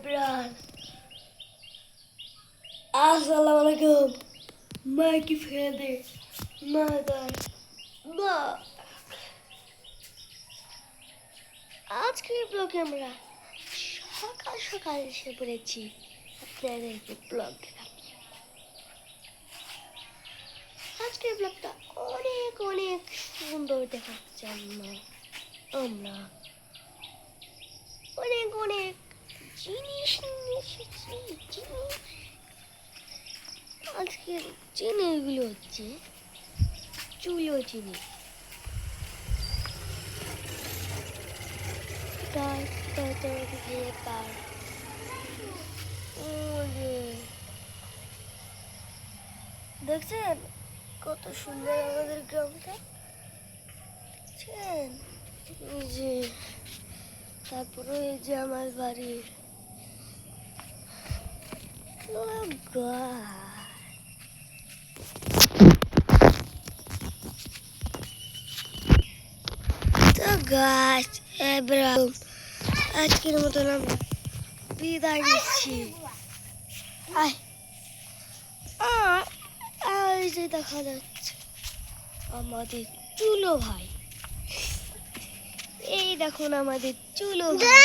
Everyone, আসসালামু আলাইকুম। মা কি ফেলে দে মা দাঁড় মা। আজকের ব্লগে আমরা সকাল সকাল এসে পড়েছি আপনাদেরকে ব্লগ দেখাচ্ছি। আজকের ব্লগটা অনেক অনেক সুন্দর দেখাচ্ছে। আমরা অনেক অনেক জিনিস নিয়ে এসেছি। আজকের জিনিসগুলো হচ্ছে চুলো জিনিস, দেখছেন কত সুন্দর আমাদের গ্রামটা। দেখছেন এই যে, তারপরে এই যে আমার বাড়ি। তো গাছ আজকের মতন আমরা বিদায় নিচ্ছি। এই যে দেখা যাচ্ছে আমাদের চুলো ভাই। এই দেখুন আমাদের চুলো ভাই।